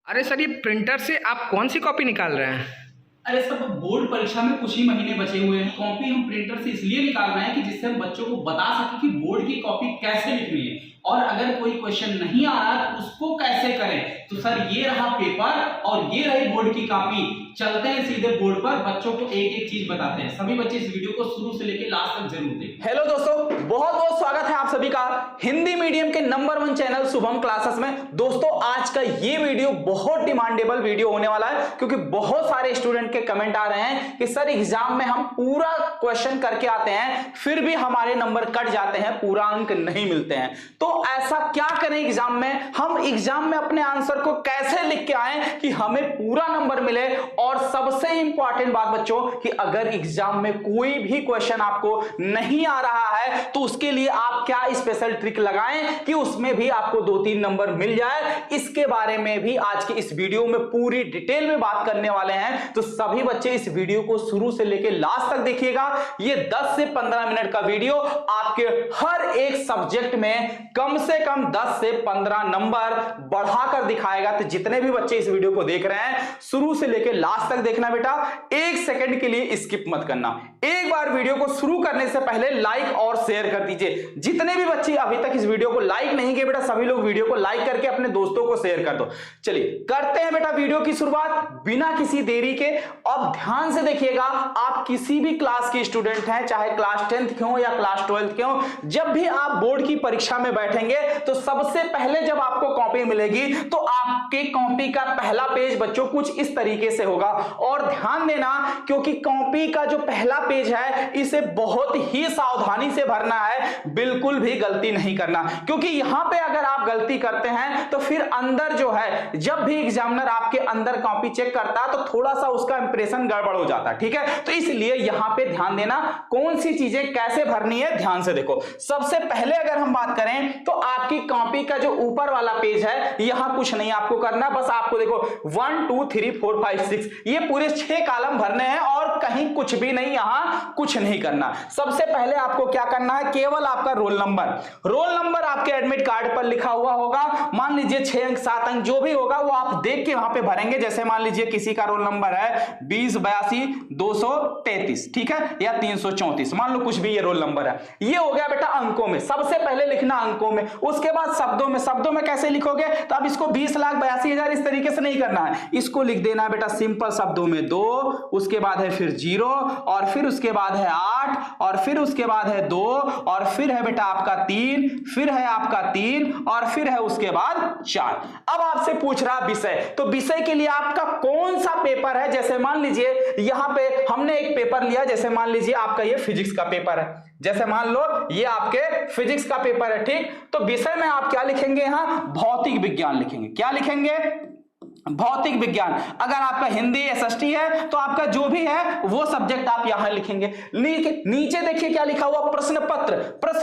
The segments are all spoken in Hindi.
अरे सर, ये प्रिंटर से आप कौन सी कॉपी निकाल रहे हैं? अरे सब बोर्ड परीक्षा में कुछ ही महीने बचे हुए हैं। कॉपी हम प्रिंटर से इसलिए निकाल रहे हैं कि जिससे हम बच्चों को बता सकें कि बोर्ड की कॉपी कैसे लिखनी है और अगर कोई क्वेश्चन नहीं आ रहा तो उसको कैसे करें। तो सर ये रहा पेपर और ये रही बोर्ड की कॉपी। चलते हैं सीधे बोर्ड पर, बच्चों को एक एक चीज बताते हैं। सभी बच्चे इस वीडियो को शुरू से लेकर लास्ट तक जरूर देखें। हेलो दोस्तों, बहुत बहुत स्वागत है आप सभी का हिंदी मीडियम के नंबर 1 चैनल शुभम क्लासेस में। दोस्तों आज का ये वीडियो बहुत डिमांडेबल वीडियो होने वाला है क्योंकि बहुत सारे स्टूडेंट के कमेंट आ रहे हैं कि सर एग्जाम में हम पूरा क्वेश्चन करके आते हैं फिर भी हमारे नंबर कट जाते हैं, पूरा अंक नहीं मिलते हैं। तो ऐसा क्या करें एग्जाम में, हम एग्जाम में अपने आंसर को कैसे लिख के आए कि हमें पूरा नंबर मिले। और सबसे इंपॉर्टेंट बात बच्चों कि अगर एग्जाम में कोई भी क्वेश्चन आपको नहीं आ रहा है तो उसके लिए आप क्या स्पेशल ट्रिक लगाएं कि उसमें भी आपको 2-3 नंबर मिल जाए। इसके बारे में भी आज के इस वीडियो में पूरी डिटेल में बात करने वाले हैं। तो सभी बच्चे इस वीडियो को शुरू से लेकर लास्ट तक देखिएगा। ये 10 से 15 मिनट का वीडियो आपके हर एक सब्जेक्ट में कम से कम 10 से 15 नंबर बढ़ाकर दिखाएगा। तो जितने भी बच्चे इस वीडियो को देख रहे हैं शुरू से लेकर लास्ट तक देखना बेटा, एक सेकंड के लिए स्किप मत करना। एक बार वीडियो को शुरू करने से पहले लाइक और शेयर कर दीजिए। जितने भी बच्चे अभी तक इस वीडियो को लाइक नहीं किए बेटा, सभी लोग वीडियो को लाइक करके अपने दोस्तों को शेयर कर दो। चलिए करते हैं बेटा वीडियो की शुरुआत बिना किसी देरी के। अब ध्यान से देखिएगा, आप किसी भी क्लास के स्टूडेंट हैं, चाहे क्लास 10th के हो या क्लास 12th के हो, जब भी आप बोर्ड की परीक्षा में बैठेंगे तो सबसे पहले जब आपको कॉपी मिलेगी तो आपके कॉपी का पहला पेज बच्चों कुछ इस तरीके से होगा। और ध्यान देना क्योंकि कॉपी का जो पहला पेज है इसे बहुत ही सावधानी से भरना है, बिल्कुल भी गलती नहीं करना। क्योंकि यहां पे अगर आप गलती करते हैं तो फिर अंदर जो है, जब भी एग्जामिनर आपके अंदर कॉपी चेक करता है तो थोड़ा सा उसका इंप्रेशन गड़बड़ हो जाता है। ठीक है, तो इसलिए यहां पे ध्यान देना कौन सी चीजें कैसे भरनी है। ध्यान से देखो, सबसे पहले अगर हम बात करें तो आपकी कॉपी का जो ऊपर वाला पेज है यहां कुछ नहीं आपको करना, बस आपको देखो 1 2 3 4 5 6 ये पूरे 6 कॉलम भरने हैं और कहीं कुछ भी नहीं, यहां कुछ नहीं करना। सबसे पहले आपको क्या करना है, केवल आपका रोल नंबर आपके एडमिट कार्ड पर लिखा हुआ होगा। मान लीजिए 6 अंक 7 अंक जो भी होगा वो आप देख के वहां पे भरेंगे। जैसे मान लीजिए किसी का रोल नंबर है 2082 233, ठीक है, या 334, मान लो कुछ भी ये रोल नंबर है। ये हो गया बेटा अंकों में, सबसे पहले लिखना अंकों में। उसके बाद शब्दों में कैसे लिखोगे, तो अब इसको 20,82,000 इस तरीके से नहीं करना है, इसको लिख देना है बेटा सिंपल शब्दों में 2, उसके बाद है फिर 0 और फिर उसके बाद है 8 और फिर उसके बाद है 2 और फिर है बेटा आपका 3, फिर है आपका 3 और फिर है उसके बाद 4। अब आपसे पूछ रहा विषय, तो विषय के लिए आपका कौन सा पेपर है। जैसे मान लीजिए यहां पे हमने एक पेपर लिया, जैसे मान लीजिए आपका ये फिजिक्स का पेपर है, जैसे मान लो ये आपके फिजिक्स का पेपर है, ठीक। तो विषय में आप क्या लिखेंगे, यहां भौतिक विज्ञान लिखेंगे। क्या लिखेंगे, भौतिक विज्ञान। अगर आपका हिंदी एसएसटी है तो आपका जो भी है वो सब्जेक्ट आप यहां लिखेंगे। नीचे देखिए क्या लिखा हुआ, प्रश्न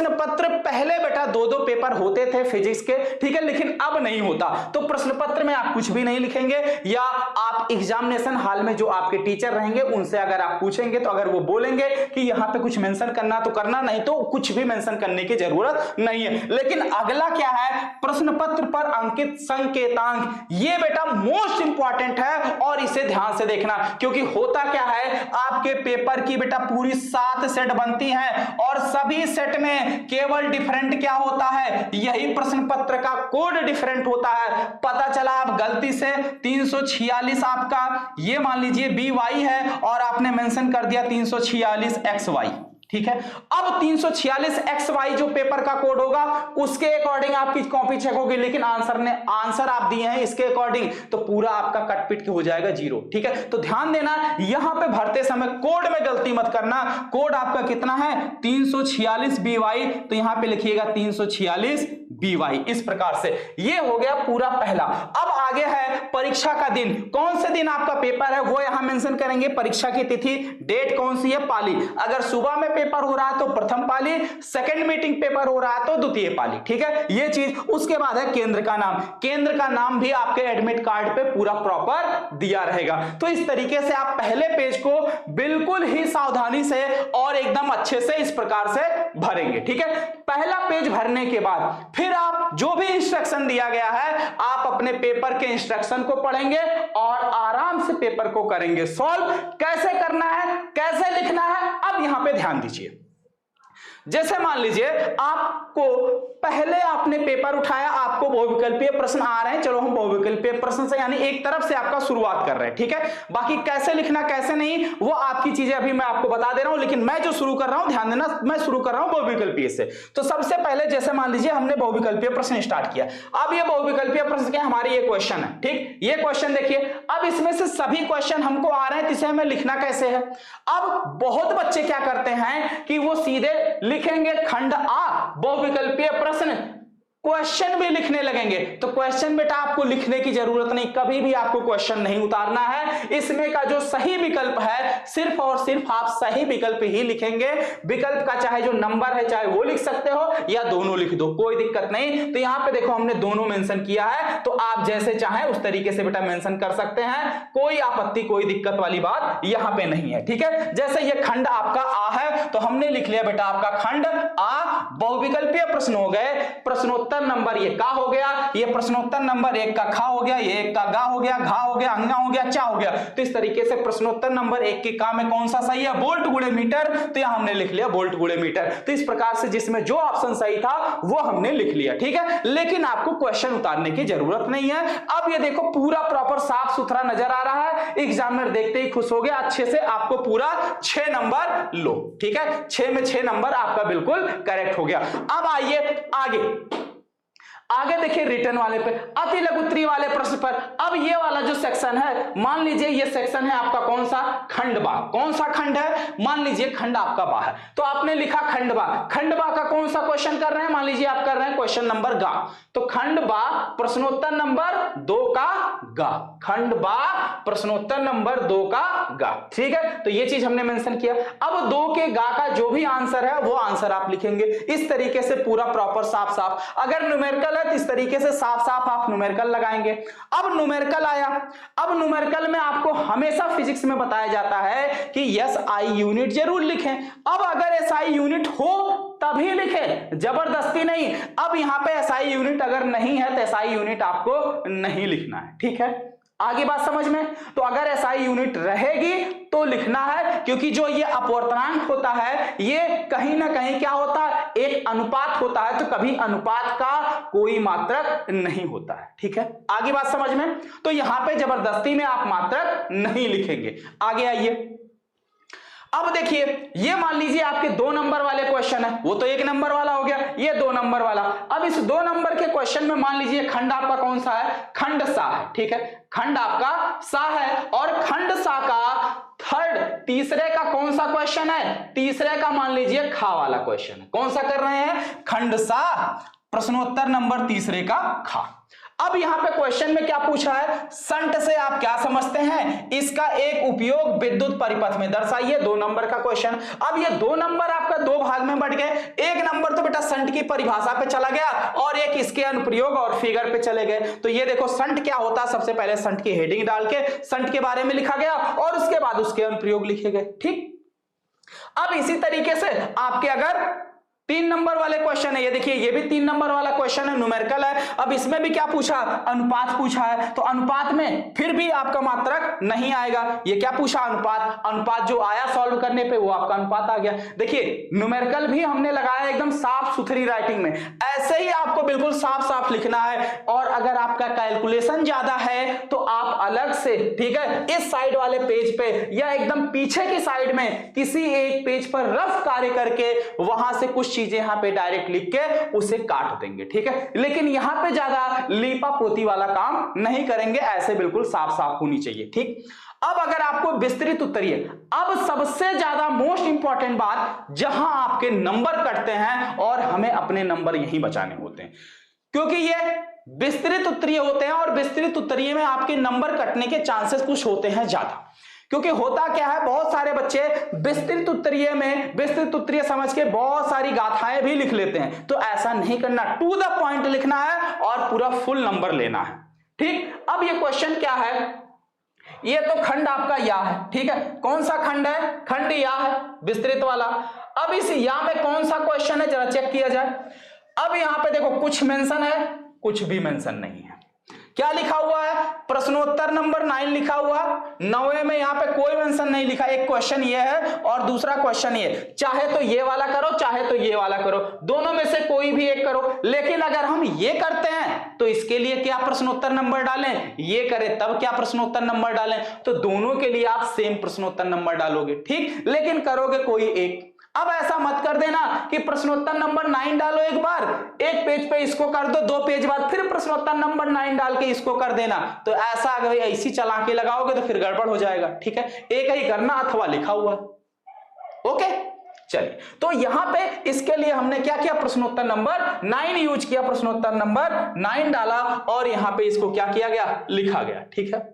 पत्र पहले बेटा 2-2 पेपर होते थे फिजिक्स के, ठीक है, लेकिन अब नहीं होता। तो प्रश्न पत्र में आप कुछ भी नहीं लिखेंगे, या आप एग्जामिनेशन हॉल में जो आपके टीचर रहेंगे उनसे अगर आप पूछेंगे तो अगर वो बोलेंगे कि यहां पे कुछ मेंशन करना तो करना, नहीं तो कुछ भी मेंशन करने की जरूरत नहीं है। लेकिन अगला क्या है, प्रश्न पत्र पर अंकित संकेतांक, ये बेटा मोस्ट इंपॉर्टेंट है और इसे ध्यान से देखना। क्योंकि होता क्या है, आपके पेपर की बेटा पूरी 7 सेट बनती हैं और सभी सेट में केवल डिफरेंट क्या होता है, यही प्रश्न पत्र का कोड डिफरेंट होता है। पता चला आप गलती से 346 आपका ये मान लीजिए BY है और आपने मेंशन कर दिया 346 XY, ठीक है। अब 346 XY जो पेपर का कोड होगा उसके अकॉर्डिंग आपकी कॉपी चेक होगी, लेकिन आंसर आप दिए हैं इसके अकॉर्डिंग तो पूरा आपका कट पिट हो जाएगा 0, ठीक है। तो ध्यान देना यहां पे भरते समय कोड में गलती मत करना। कोड आपका कितना है 346 BY, तो यहां पे लिखिएगा 346 BY इस प्रकार से। ये हो गया पूरा पहला। अब आगे है परीक्षा का दिन, कौन से दिन आपका पेपर है वो यहां मेंशन करेंगे। परीक्षा की तिथि, डेट कौन सी है, पाली। अगर सुबह में पेपर हो रहा है तो प्रथम पाली, सेकंड मीटिंग पेपर हो रहा है तो द्वितीय पाली, ठीक है, ये चीज। उसके बाद है केंद्र का नाम भी आपके एडमिट कार्ड पे पूरा प्रॉपर दिया रहेगा। तो इस तरीके से आप पहले पेज को बिल्कुल ही सावधानी से और एकदम अच्छे से इस प्रकार से भरेंगे। ठीक है, पहला पेज भरने के बाद फिर आप जो भी इंस्ट्रक्शन दिया गया है आप अपने पेपर के इंस्ट्रक्शन को पढ़ेंगे और आराम से पेपर को करेंगे सॉल्व। कैसे करना है, कैसे लिखना है, अब यहां पे ध्यान दीजिए। जैसे मान लीजिए आपको पहले आपने पेपर उठाया, आपको बहुविकल्पीय प्रश्न आ रहे हैं, चलो हम बहुविकल्पीय प्रश्न से यानी एक तरफ से आपका शुरुआत कर रहे हैं। ठीक है, बाकी कैसे लिखना कैसे नहीं वो आपकी चीजें अभी मैं आपको बता दे रहा हूं, लेकिन मैं जो शुरू कर रहा हूं ध्यान देना, मैं शुरू कर रहा हूं बहुविकल्पीय से। तो सबसे पहले जैसे मान लीजिए हमने बहुविकल्पीय प्रश्न स्टार्ट किया। अब ये बहुविकल्पीय प्रश्न क्या हमारे ये क्वेश्चन है। ठीक, ये क्वेश्चन देखिए, अब इसमें से सभी क्वेश्चन हमको आ रहे हैं, इसे हमें लिखना कैसे है। अब बहुत बच्चे क्या करते हैं कि वो सीधे लिखेंगे खंड आ बहुविकल्पीय प्रश्न, क्वेश्चन भी लिखने लगेंगे। तो क्वेश्चन बेटा आपको लिखने की जरूरत नहीं, कभी भी आपको क्वेश्चन नहीं उतारना है। इसमें का जो सही विकल्प है सिर्फ और सिर्फ आप सही विकल्प ही लिखेंगे। विकल्प का चाहे जो नंबर है चाहे वो लिख सकते हो या दोनों लिख दो, कोई दिक्कत नहीं। तो यहां पे देखो हमने दोनों मेंशन किया है, तो आप जैसे चाहें उस तरीके से बेटा मेंशन कर सकते हैं, कोई आपत्ति कोई दिक्कत वाली बात यहां पे नहीं है। ठीक है, जैसे ये खंड आपका आ है तो हमने लिख लिया बेटा आपका खंड आ बहुविकल्पीय प्रश्न हो गए। प्रश्नोत्तर नंबर ये का हो गया, ये प्रश्नोत्तर नंबर 1 का खा हो गया, ये 1 का गा हो गया, घा हो गया, अंगा हो गया, चा हो गया। तो इस तरीके से प्रश्नोत्तर नंबर 1 के का में कौन सा सही है, बोल्ट गुणे मीटर, तो यहां हमने लिख लिया बोल्ट गुणे मीटर। तो इस प्रकार से जिसमें जो ऑप्शन सही था वो हमने लिख लिया। ठीक है, लेकिन आपको क्वेश्चन उतारने की जरूरत नहीं है। अब ये देखो पूरा प्रॉपर साफ सुथरा नजर आ रहा है, एग्जामिनर देखते ही खुश हो गया, अच्छे से आपको पूरा 6 नंबर लो। ठीक है, 6 में 6 नंबर आपका बिल्कुल करेक्ट हो गया। अब आइए आगे देखिए रिटर्न वाले पे, अति लघुत्तरीय वाले प्रश्न पर। अब ये वाला जो सेक्शन है, मान लीजिए ये सेक्शन है आपका कौन सा, खंड बा। कौन सा खंड है, मान लीजिए खंड आपका बा है, तो आपने लिखा खंड बा। खंड बा का कौन सा क्वेश्चन कर रहे हैं, मान लीजिए आप कर रहे हैं क्वेश्चन नंबर गा, तो खंड बा प्रश्नोत्तर नंबर 2 का गा, खंड बा प्रश्नोत्तर नंबर 2 का गा। ठीक है, तो ये चीज हमने मेंशन किया। अब 2 के गा का जो भी आंसर है वो आंसर आप लिखेंगे इस तरीके से पूरा प्रॉपर साफ साफ। अगर न्यूमेरिकल है तो इस तरीके से साफ साफ आप न्यूमेरिकल लगाएंगे। अब न्यूमेरिकल आया, अब न्यूमेरिकल में आपको हमेशा फिजिक्स में बताया जाता है कि SI यूनिट जरूर लिखें। अब अगर SI यूनिट हो तभी लिखें, जबरदस्ती नहीं। अब यहां पे SI यूनिट अगर नहीं है तो SI यूनिट आपको नहीं लिखना है। ठीक है, आगे बात समझ में। तो अगर SI यूनिट रहेगी तो लिखना है, क्योंकि जो ये अपवर्तनांक होता है ये कहीं ना कहीं क्या होता है, एक अनुपात होता है, तो कभी अनुपात का कोई मात्रक नहीं होता है। ठीक है, आगे बात समझ में। तो यहां पे जबरदस्ती में आप मात्रक नहीं लिखेंगे। आगे आइए, अब देखिए ये मान लीजिए आपके 2 नंबर वाले क्वेश्चन है, वो तो 1 नंबर वाला हो गया, ये 2 नंबर वाला। अब इस 2 नंबर के क्वेश्चन में मान लीजिए खंड आपका कौन सा है, खंड सा है। ठीक है, खंड आपका सा है और खंड सा का तीसरे का कौन सा क्वेश्चन है, तीसरे का मान लीजिए खा वाला क्वेश्चन है। कौन सा कर रहे हैं, खंड सा प्रश्नोत्तर नंबर तीसरे का खा। अब यहां पे क्वेश्चन में क्या पूछा है, संट से आप क्या समझते हैं, इसका एक उपयोग विद्युत परिपथ में दर्शाइए। 2 नंबर का क्वेश्चन। अब ये 2 नंबर आपका 2 भाग में बढ़ गए। 1 नंबर तो बेटा संट की परिभाषा पे चला गया और एक इसके अनुप्रयोग और फिगर पे चले गए। तो ये देखो संट क्या होता है, सबसे पहले संट की हेडिंग डाल के संट के बारे में लिखा गया और उसके बाद उसके अनुप्रयोग लिखे गए। ठीक, अब इसी तरीके से आपके अगर 3 नंबर वाले क्वेश्चन है, ये देखिए ये भी 3 नंबर वाला क्वेश्चन है, न्यूमेरिकल है। अब इसमें भी क्या पूछा, अनुपात पूछा है, तो अनुपात में फिर भी आपका मात्रक नहीं आएगा। ये क्या पूछा, अनुपात। अनुपात जो आया सॉल्व करने पे वो आपका अनुपात आ गया। देखिए न्यूमेरिकल भी हमने लगाया एकदम साफ सुथरी राइटिंग में, ऐसे ही आपको बिल्कुल साफ साफ लिखना है। और अगर आपका कैलकुलेशन ज्यादा है तो आप अलग से, ठीक है, इस साइड वाले पेज पे या एकदम पीछे की साइड में किसी एक पेज पर रफ कार्य करके वहां से कुछ चीजें यहां पे डायरेक्ट लिख के उसे काट देंगे। ठीक है, लेकिन यहां पे ज्यादा लीपा पोती वाला काम नहीं करेंगे, ऐसे बिल्कुल साफ साफ होनी चाहिए। ठीक, अब अगर आपको विस्तृत उत्तरीय, अब सबसे ज्यादा मोस्ट इंपॉर्टेंट बात, जहां आपके नंबर कटते हैं और हमें अपने नंबर यहीं बचाने होते हैं, क्योंकि ये विस्तृत उत्तरीय होते हैं और विस्तृत उत्तरीय में आपके नंबर कटने के चांसेस कुछ होते हैं ज्यादा। क्योंकि होता क्या है, बहुत सारे बच्चे विस्तृत उत्तरीय में विस्तृत उत्तरीय समझ के बहुत सारी गाथाएं भी लिख लेते हैं, तो ऐसा नहीं करना, टू द पॉइंट लिखना है और पूरा फुल नंबर लेना है। ठीक, अब ये क्वेश्चन क्या है, ये तो खंड आपका या है। ठीक है, कौन सा खंड है, खंड या है, विस्तृत वाला। अब इस यहां पे कौन सा क्वेश्चन है जरा चेक किया जाए। अब यहां पे देखो कुछ मेंशन है, कुछ भी मेंशन नहीं है। क्या लिखा हुआ है? प्रश्नोत्तर नंबर 9 लिखा हुआ। 9वें में यहां पे कोई मेंशन नहीं लिखा। एक क्वेश्चन ये है और दूसरा क्वेश्चन ये, चाहे तो ये वाला करो चाहे तो ये वाला करो, दोनों में से कोई भी एक करो। लेकिन अगर हम ये करते हैं तो इसके लिए क्या प्रश्नोत्तर नंबर डालें, ये करें तब क्या प्रश्नोत्तर नंबर डालें, तो दोनों के लिए आप सेम प्रश्नोत्तर नंबर डालोगे, ठीक। लेकिन करोगे कोई एक। अब ऐसा मत कर देना कि प्रश्नोत्तर नंबर 9 डालो एक बार, एक पेज पे इसको कर दो, 2 पेज बाद फिर प्रश्नोत्तर नंबर 9 डाल के इसको कर देना। तो ऐसा अगर ऐसी चालाकी लगाओगे तो फिर गड़बड़ हो जाएगा, ठीक है। एक ही करना अथवा लिखा हुआ, ओके। चलिए, तो यहां पे इसके लिए हमने क्या किया, प्रश्नोत्तर नंबर 9 यूज किया, प्रश्नोत्तर नंबर 9 डाला और यहां पे इसको क्या किया गया, लिखा गया, ठीक है।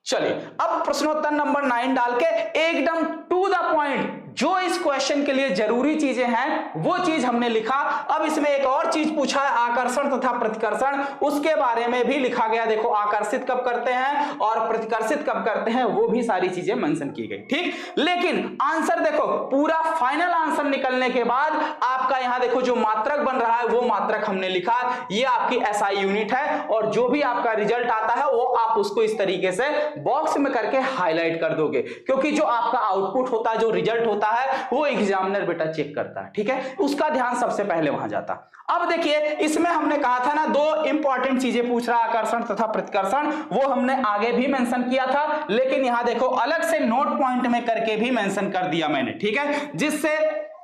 चलिए, अब प्रश्नोत्तर नंबर 9 डाल के एकदम टू द पॉइंट जो इस क्वेश्चन के लिए जरूरी चीजें हैं वो चीज हमने लिखा। अब इसमें एक और चीज पूछा है, आकर्षण तथा प्रतिकर्षण, उसके बारे में भी लिखा गया। देखो आकर्षित कब करते हैं और प्रतिकर्षित कब करते हैं, वो भी सारी चीजें मेंशन की गई, ठीक। लेकिन आंसर देखो, पूरा फाइनल आंसर निकलने के बाद आपका यहां देखो जो मात्रक बन रहा है वो मात्रक हमने लिखा। ये आपकी एसआई यूनिट है और जो भी आपका रिजल्ट आता है वो आप उसको इस तरीके से बॉक्स में करके हाईलाइट कर दोगे, क्योंकि जो आपका आउटपुट होता है, जो रिजल्ट होता है, वो एग्जामिनर बेटा चेक करता है, ठीक है। उसका ध्यान सबसे पहले वहां जाता। अब देखिए, इसमें हमने कहा था ना 2 इंपॉर्टेंट चीजें पूछ रहा है, आकर्षण तथा प्रतिकर्षण, वो हमने आगे भी मेंशन किया था, लेकिन यहां देखो अलग से नोट पॉइंट में करके भी मेंशन कर दिया मैंने, ठीक है, जिससे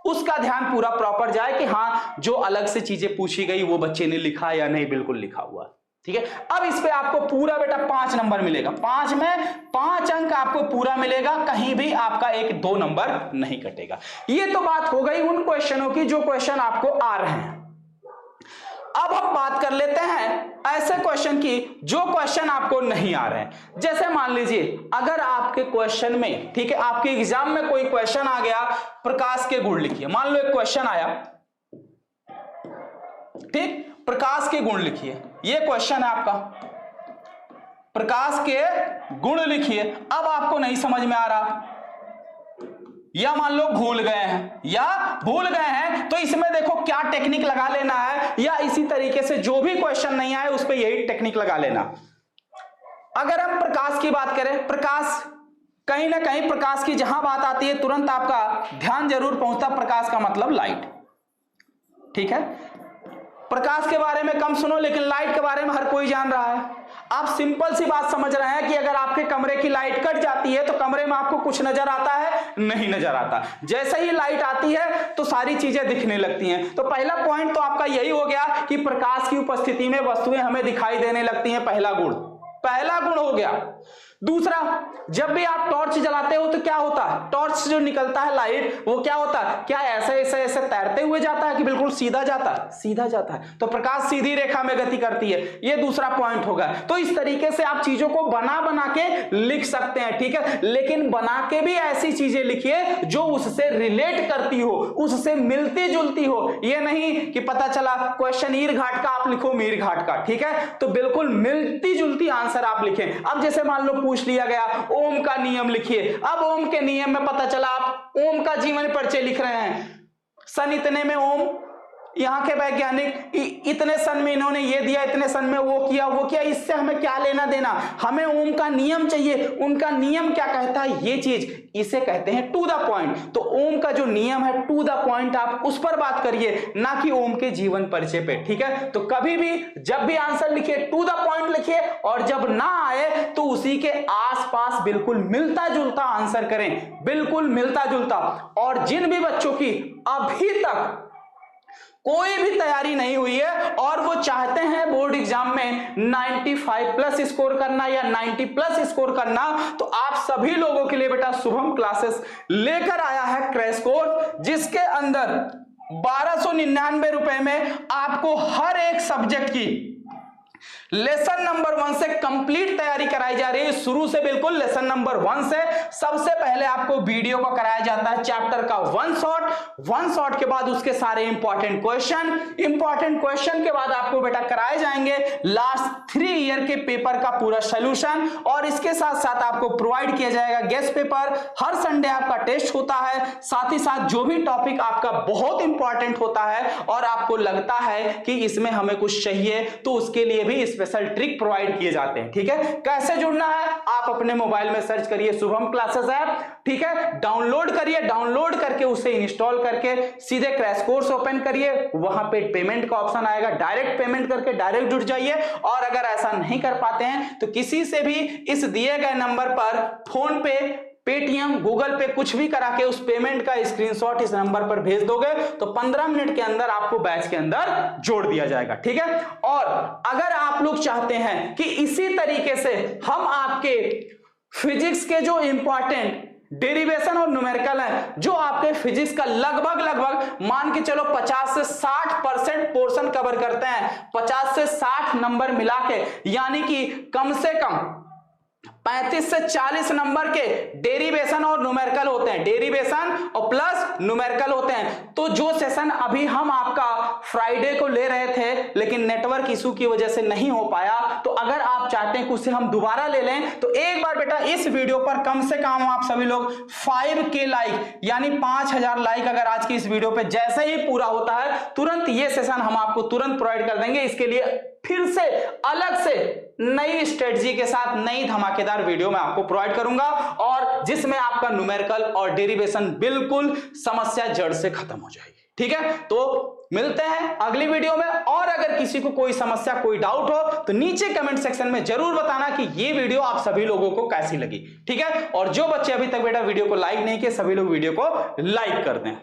उसका ध्यान पूरा प्रॉपर जाए कि हाँ जो अलग से चीजें पूछी गई वो बच्चे ने लिखा या नहीं, बिल्कुल लिखा हुआ, ठीक है। अब इस पे आपको पूरा बेटा 5 नंबर मिलेगा, 5 में 5 अंक आपको पूरा मिलेगा, कहीं भी आपका 1-2 नंबर नहीं कटेगा। ये तो बात हो गई उन क्वेश्चनों की जो क्वेश्चन आपको आ रहे हैं। अब हम बात कर लेते हैं ऐसे क्वेश्चन की जो क्वेश्चन आपको नहीं आ रहे हैं। जैसे मान लीजिए अगर आपके क्वेश्चन में, ठीक है, आपके एग्जाम में कोई क्वेश्चन आ गया, प्रकाश के गुण लिखिए। मान लो एक क्वेश्चन आया, ठीक, प्रकाश के गुण लिखिए, ये क्वेश्चन है आपका, प्रकाश के गुण लिखिए। अब आपको नहीं समझ में आ रहा या मान लो भूल गए हैं तो इसमें देखो क्या टेक्निक लगा लेना है, या इसी तरीके से जो भी क्वेश्चन नहीं आए उस पर यही टेक्निक लगा लेना। अगर हम प्रकाश की बात करें, प्रकाश कहीं ना कहीं प्रकाश की जहां बात आती है तुरंत आपका ध्यान जरूर पहुंचता, प्रकाश का मतलब लाइट, ठीक है। प्रकाश के बारे में कम सुनो लेकिन लाइट के बारे में हर कोई जान रहा है। आप सिंपल सी बात समझ रहे हैं कि अगर आपके कमरे की लाइट कट जाती है तो कमरे में आपको कुछ नजर आता है, नहीं नजर आता। जैसे ही लाइट आती है तो सारी चीजें दिखने लगती हैं। तो पहला पॉइंट तो आपका यही हो गया कि प्रकाश की उपस्थिति में वस्तुएं हमें दिखाई देने लगती हैं, पहला गुण हो गया। दूसरा, जब भी आप टॉर्च जलाते हो तो क्या होता है, टॉर्च जो निकलता है लाइट वो क्या होता है, क्या ऐसे तैरते हुए जाता है कि बिल्कुल सीधा जाता है, सीधा जाता है। तो प्रकाश सीधी रेखा में गति करती है, ये दूसरा पॉइंट होगा। तो इस तरीके से आप चीजों को बना के लिख सकते हैं, ठीक है। लेकिन बना के भी ऐसी चीजें लिखिए जो उससे रिलेट करती हो, उससे मिलती जुलती हो। ये नहीं कि पता चला क्वेश्चन ईर घाट का आप लिखो मीर घाट का, ठीक है। तो बिल्कुल मिलती जुलती आंसर आप लिखें। अब जैसे मान लो पूछ लिया गया ओम का नियम लिखिए। अब ओम के नियम में पता चला आप ओम का जीवन परिचय लिख रहे हैं, सन इतने में ओम, यहाँ के वैज्ञानिक इतने सन में इन्होंने ये दिया, इतने सन में वो किया, इससे हमें क्या लेना देना, हमें ओम का नियम चाहिए, उनका नियम क्या कहता है, ये चीज, इसे कहते हैं टू द पॉइंट। तो ओम का जो नियम है टू द पॉइंट आप उस पर बात करिए, ना कि ओम के जीवन परिचय पे, ठीक है। तो कभी भी जब भी आंसर लिखिए टू द पॉइंट लिखिए, और जब ना आए तो उसी के आसपास बिल्कुल मिलता जुलता आंसर करें, बिल्कुल मिलता जुलता। और जिन भी बच्चों की अभी तक कोई भी तैयारी नहीं हुई है और वो चाहते हैं बोर्ड एग्जाम में 95 प्लस स्कोर करना या 90 प्लस स्कोर करना, तो आप सभी लोगों के लिए बेटा शुभम क्लासेस लेकर आया है क्रैश कोर्स, जिसके अंदर 1299 रुपए में आपको हर एक सब्जेक्ट की लेसन नंबर 1 से कंप्लीट तैयारी कराई जा रही है, शुरू से बिल्कुल लेसन नंबर 1 से। सबसे पहले आपको वीडियो को कराया जाता है चैप्टर का वन शॉट के बाद उसके सारे इंपॉर्टेंट क्वेश्चन के बाद आपको बेटा कराए जाएंगे लास्ट 3 ईयर के पेपर का पूरा सॉल्यूशन, और इसके साथ साथ आपको प्रोवाइड किया जाएगा गेस्ट पेपर। हर संडे आपका टेस्ट होता है, साथ ही साथ जो भी टॉपिक आपका बहुत इंपॉर्टेंट होता है और आपको लगता है कि इसमें हमें कुछ चाहिए, तो उसके लिए भी स्पेशल ट्रिक प्रोवाइड किए जाते हैं। ठीक है, कैसे जुड़ना है? आप अपने मोबाइल में सर्च करिए शुभम क्लासेस ऐप, ठीक है, डाउनलोड करिए, डाउनलोड करके उसे इंस्टॉल करके सीधे क्रैश कोर्स ओपन करिए, वहां पे पेमेंट का ऑप्शन आएगा, डायरेक्ट पेमेंट करके डायरेक्ट जुड़ जाइए। और अगर ऐसा नहीं कर पाते हैं तो किसी से भी इस दिए गए नंबर पर फोन पे, पेटीएम, गूगल पे कुछ भी करा के उस पेमेंट का स्क्रीनशॉट इस नंबर पर भेज दोगे तो 15 मिनट के अंदर आपको बैच के अंदर जोड़ दिया जाएगा। ठीक है, और अगर आप लोग चाहते हैं कि इसी तरीके से हम आपके फिजिक्स के जो इंपॉर्टेंट डेरिवेशन और न्यूमेरिकल है, जो आपके फिजिक्स का लगभग मान के चलो 50 से 60% पोर्शन कवर करते हैं, 50 से 60 नंबर मिला के, यानी कि कम से कम 35 से 40 नंबर के डेरिवेशन और न्यूमेरिकल होते हैं, डेरिवेशन और प्लस न्यूमेरिकल होते हैं। तो जो सेशन अभी हम आपका फ्राइडे को ले रहे थे लेकिन नेटवर्क इशू की वजह से नहीं हो पाया, तो अगर आप चाहते हैं कि उसे हम दोबारा ले लें तो एक बार बेटा इस वीडियो पर कम से कम आप सभी लोग 5K लाइक यानी 5000 लाइक अगर आज की इस वीडियो पे जैसे ही पूरा होता है तुरंत ये सेशन हम आपको तुरंत प्रोवाइड कर देंगे। इसके लिए फिर से अलग से नई स्ट्रेटजी के साथ नई धमाकेदार वीडियो मैं आपको प्रोवाइड करूंगा, और जिसमें आपका न्यूमेरिकल और डेरिवेशन बिल्कुल समस्या जड़ से खत्म हो जाएगी। ठीक है, तो मिलते हैं अगली वीडियो में, और अगर किसी को कोई समस्या, कोई डाउट हो तो नीचे कमेंट सेक्शन में जरूर बताना कि ये वीडियो आप सभी लोगों को कैसी लगी। ठीक है, और जो बच्चे अभी तक बेटा वीडियो को लाइक नहीं किए सभी लोग वीडियो को लाइक कर दें।